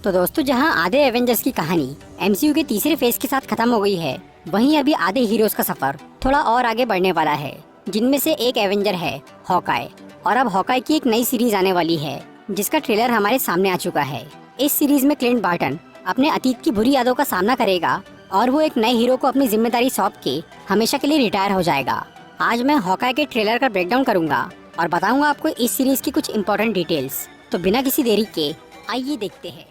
तो दोस्तों, जहां आधे एवेंजर्स की कहानी एमसीयू के तीसरे फेज के साथ खत्म हो गई है, वहीं अभी आधे हीरोज का सफर थोड़ा और आगे बढ़ने वाला है, जिनमें से एक एवेंजर है हॉकाई। और अब हॉकाई की एक नई सीरीज आने वाली है, जिसका ट्रेलर हमारे सामने आ चुका है। इस सीरीज में क्लिंट बार्टन अपने अतीत की बुरी यादों का सामना करेगा और वो एक नए हीरो को अपनी जिम्मेदारी सौंप के हमेशा के लिए रिटायर हो जाएगा। आज मैं हॉकाई के ट्रेलर का ब्रेकडाउन करूंगा और बताऊंगा आपको इस सीरीज की कुछ इंपॉर्टेंट डिटेल्स। तो बिना किसी देरी के आइए देखते हैं।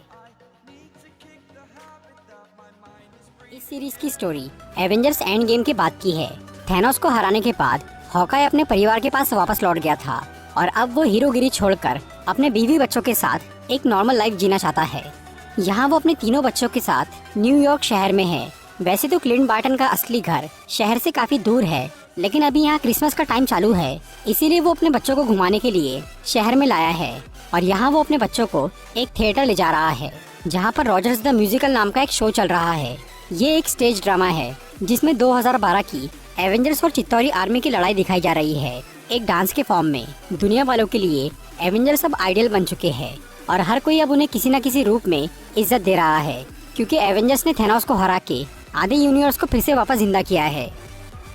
इस सीरीज की स्टोरी एवेंजर्स एंड गेम के बाद की है। थैनोस को हराने के बाद हॉकाई अपने परिवार के पास वापस लौट गया था और अब वो हीरोगिरी छोड़कर अपने बीवी बच्चों के साथ एक नॉर्मल लाइफ जीना चाहता है। यहाँ वो अपने तीनों बच्चों के साथ न्यूयॉर्क शहर में है। वैसे तो क्लिंट बार्टन का असली घर शहर से काफी दूर है, लेकिन अभी यहाँ क्रिसमस का टाइम चालू है, इसीलिए वो अपने बच्चों को घुमाने के लिए शहर में लाया है। और यहाँ वो अपने बच्चों को एक थिएटर ले जा रहा है, जहाँ पर रॉजर्स द म्यूजिकल नाम का एक शो चल रहा है। ये एक स्टेज ड्रामा है जिसमें 2012 की एवेंजर्स और चित्तौरी आर्मी की लड़ाई दिखाई जा रही है, एक डांस के फॉर्म में। दुनिया वालों के लिए एवेंजर्स अब आइडियल बन चुके हैं और हर कोई अब उन्हें किसी न किसी रूप में इज्जत दे रहा है, क्योंकि एवेंजर्स ने थैनोस को हरा के आधे यूनिवर्स को फिर से वापस जिंदा किया है।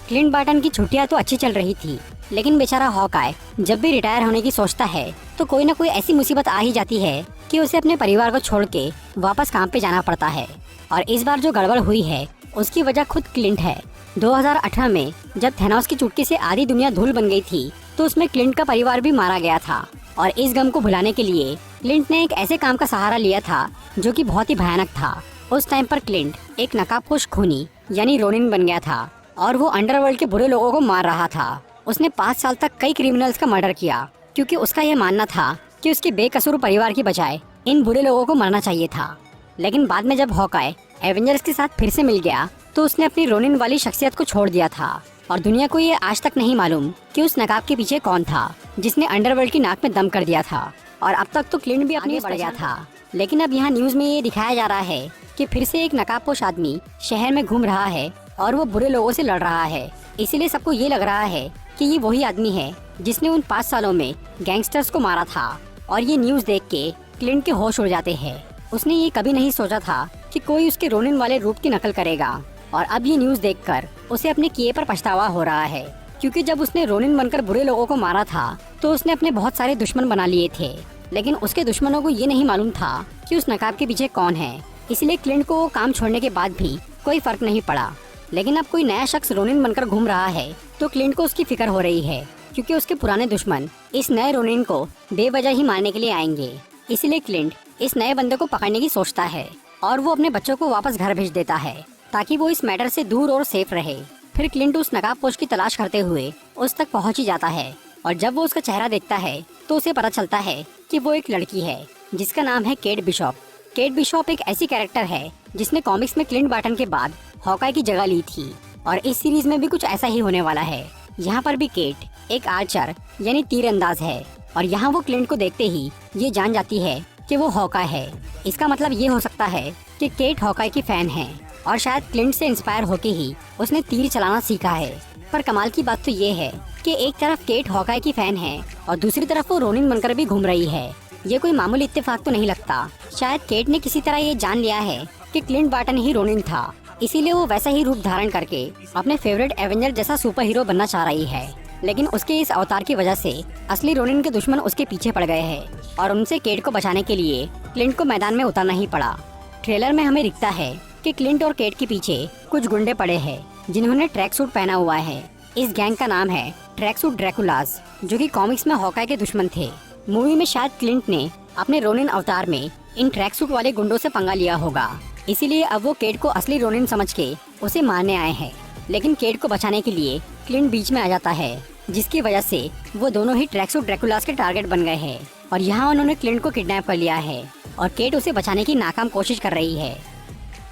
क्लिंट बार्टन की छुट्टियां तो अच्छी चल रही थी, लेकिन बेचारा हॉकाई जब भी रिटायर होने की सोचता है तो कोई न कोई ऐसी मुसीबत आ ही जाती है कि उसे अपने परिवार को छोड़ के वापस काम पे जाना पड़ता है। और इस बार जो गड़बड़ हुई है उसकी वजह खुद क्लिंट है। 2018 में जब थैनोस की चुटकी से आधी दुनिया धूल बन गई थी, तो उसमें क्लिंट का परिवार भी मारा गया था। और इस गम को भुलाने के लिए क्लिंट ने एक ऐसे काम का सहारा लिया था जो कि बहुत ही भयानक था। उस टाइम पर क्लिंट एक नकाबपोश खूनी यानी रोनिन बन गया था और वो अंडरवर्ल्ड के बुरे लोगों को मार रहा था। उसने 5 साल तक कई क्रिमिनल्स का मर्डर किया, क्योंकि उसका यह मानना था कि उसके बेकसूर परिवार की बजाय इन बुरे लोगों को मरना चाहिए था। लेकिन बाद में जब हॉकाई एवेंजर्स के साथ फिर से मिल गया, तो उसने अपनी रोनिन वाली शख्सियत को छोड़ दिया था। और दुनिया को ये आज तक नहीं मालूम कि उस नकाब के पीछे कौन था जिसने अंडरवर्ल्ड की नाक में दम कर दिया था। और अब तक तो क्लिंट भी अपनी बढ़ गया था, लेकिन अब यहाँ न्यूज में ये दिखाया जा रहा है कि फिर से एक नकाबपोश आदमी शहर में घूम रहा है और वो बुरे लोगों से लड़ रहा है। इसीलिए सबको ये लग रहा है कि ये वही आदमी है जिसने उन 5 सालों में गैंगस्टर्स को मारा था। और ये न्यूज देख के क्लिंट के होश उड़ जाते हैं। उसने ये कभी नहीं सोचा था कि कोई उसके रोनिन वाले रूप की नकल करेगा। और अब ये न्यूज देखकर उसे अपने किए पर पछतावा हो रहा है, क्योंकि जब उसने रोनिन बनकर बुरे लोगों को मारा था तो उसने अपने बहुत सारे दुश्मन बना लिए थे, लेकिन उसके दुश्मनों को ये नहीं मालूम था कि उस नकाब के पीछे कौन है। इसलिए क्लिंट को वो काम छोड़ने के बाद भी कोई फर्क नहीं पड़ा। लेकिन अब कोई नया शख्स रोनिन बनकर घूम रहा है तो क्लिंट को उसकी फिक्र हो रही है, क्योंकि उसके पुराने दुश्मन इस नए रोनिन को बेवजह ही मारने के लिए आएंगे। इसलिए क्लिंट इस नए बंदे को पकड़ने की सोचता है और वो अपने बच्चों को वापस घर भेज देता है, ताकि वो इस मैटर से दूर और सेफ रहे। फिर क्लिंट उस नकाबपोश की तलाश करते हुए उस तक पहुंच ही जाता है। और जब वो उसका चेहरा देखता है तो उसे पता चलता है कि वो एक लड़की है जिसका नाम है केट बिशॉप। केट बिशॉप एक ऐसी कैरेक्टर है जिसने कॉमिक्स में क्लिंट बार्टन के बाद हॉकाई की जगह ली थी, और इस सीरीज में भी कुछ ऐसा ही होने वाला है। यहाँ पर भी केट एक आर्चर यानी तीरंदाज है, और यहाँ वो क्लिंट को देखते ही ये जान जाती है कि वो हॉकाई है। इसका मतलब ये हो सकता है कि केट हॉकाई की फैन है और शायद क्लिंट से इंस्पायर होके ही उसने तीर चलाना सीखा है। पर कमाल की बात तो ये है कि एक तरफ केट हॉकाई की फैन है और दूसरी तरफ वो रोनिन बनकर भी घूम रही है। ये कोई मामूली इत्तेफाक तो नहीं लगता। शायद केट ने किसी तरह ये जान लिया है कि क्लिंट बार्टन ही रोनिन था, इसीलिए वो वैसा ही रूप धारण करके अपने फेवरेट एवेंजर जैसा सुपर हीरो बनना चाह रही है। लेकिन उसके इस अवतार की वजह से असली रोनिन के दुश्मन उसके पीछे पड़ गए हैं और उनसे केट को बचाने के लिए क्लिंट को मैदान में उतरना ही पड़ा। ट्रेलर में हमें दिखता है कि क्लिंट और केट के पीछे कुछ गुंडे पड़े हैं जिन्होंने ट्रैक सूट पहना हुआ है। इस गैंग का नाम है ट्रैक सूट ड्रैकुलास, जो कि कॉमिक्स में हॉकाई के दुश्मन थे। मूवी में शायद क्लिंट ने अपने रोनिन अवतार में इन ट्रैक सूट वाले गुंडों से पंगा लिया होगा, इसीलिए अब वो केट को असली रोनिन समझ के उसे मारने आए हैं। लेकिन केट को बचाने के लिए क्लिंट बीच में आ जाता है, जिसकी वजह से वो दोनों ही ट्रैक सूट ड्रैकुलास के टारगेट बन गए हैं। और यहाँ उन्होंने क्लिंट को किडनैप कर लिया है और केट उसे बचाने की नाकाम कोशिश कर रही है।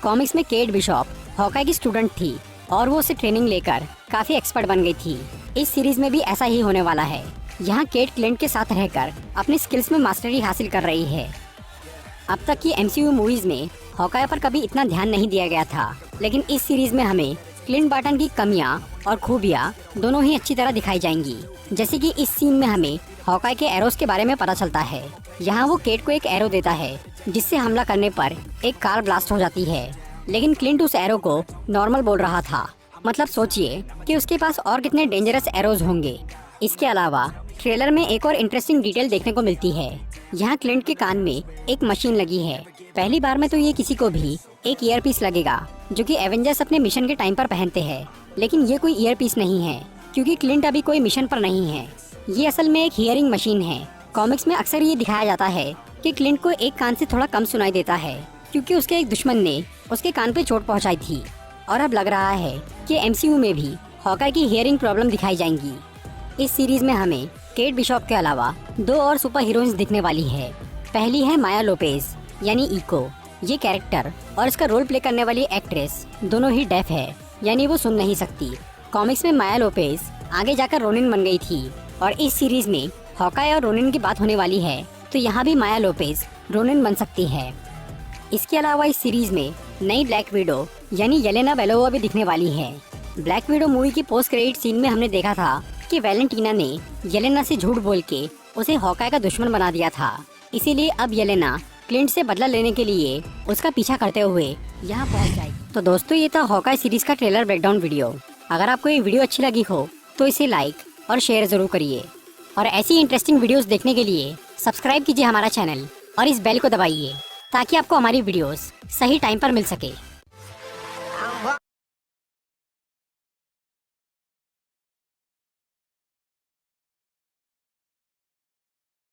कॉमिक्स में केट बिशॉप हॉकाई की स्टूडेंट थी और वो उसे ट्रेनिंग लेकर काफी एक्सपर्ट बन गई थी। इस सीरीज में भी ऐसा ही होने वाला है। यहाँ केट क्लिंट के साथ रहकर अपनी स्किल्स में मास्टरी हासिल कर रही है। अब तक की एमसीयू मूवीज में हॉकाई पर कभी इतना ध्यान नहीं दिया गया था, लेकिन इस सीरीज में हमें क्लिंट बार्टन की कमियां और खूबियां दोनों ही अच्छी तरह दिखाई जाएंगी। जैसे कि इस सीन में हमें हॉकाई के एरोस के बारे में पता चलता है। यहाँ वो केट को एक एरो देता है जिससे हमला करने पर एक कार ब्लास्ट हो जाती है, लेकिन क्लिंट उस एरो को नॉर्मल बोल रहा था। मतलब सोचिए कि उसके पास और कितने डेंजरस एरोज होंगे। इसके अलावा ट्रेलर में एक और इंटरेस्टिंग डिटेल देखने को मिलती है। यहाँ क्लिंट के कान में एक मशीन लगी है। पहली बार में तो ये किसी को भी एक ईयरपीस लगेगा जो कि एवेंजर्स अपने मिशन के टाइम पर पहनते हैं, लेकिन ये कोई ईयरपीस नहीं है क्योंकि क्लिंट अभी कोई मिशन पर नहीं है। ये असल में एक हियरिंग मशीन है। कॉमिक्स में अक्सर ये दिखाया जाता है कि क्लिंट को एक कान से थोड़ा कम सुनाई देता है क्योंकि उसके एक दुश्मन ने उसके कान पे चोट पहुंचाई थी। और अब लग रहा है कि एमसीयू में भी हॉकाई की हियरिंग प्रॉब्लम दिखाई जाएंगी। इस सीरीज में हमें केट बिशॉप के अलावा 2 और सुपर हीरोइंस दिखने वाली है। पहली है माया लोपेज यानी इको। ये कैरेक्टर और इसका रोल प्ले करने वाली एक्ट्रेस दोनों ही डेफ है, यानी वो सुन नहीं सकती। कॉमिक्स में माया लोपेज आगे जाकर रोनिन बन गई थी और इस सीरीज में हॉकाई और रोनिन की बात होने वाली है, तो यहाँ भी माया लोपेज रोनिन बन सकती है। इसके अलावा इस सीरीज में नई ब्लैक विडो यानी येलेना बेलोवा भी दिखने वाली है। ब्लैक विडो मूवी की पोस्ट क्रेडिट सीन में हमने देखा था कि वैलेंटीना ने येलेना से झूठ बोल के उसे हॉकाई का दुश्मन बना दिया था। इसीलिए अब येलेना क्लिंट से बदला लेने के लिए उसका पीछा करते हुए यहाँ पहुँच जाएगी। तो दोस्तों, ये था हॉकाई सीरीज का ट्रेलर ब्रेकडाउन वीडियो। अगर आपको ये वीडियो अच्छी लगी हो तो इसे लाइक और शेयर जरूर करिए, और ऐसी इंटरेस्टिंग वीडियोस देखने के लिए सब्सक्राइब कीजिए हमारा चैनल और इस बेल को दबाइए ताकि आपको हमारी वीडियोस सही टाइम पर मिल सके।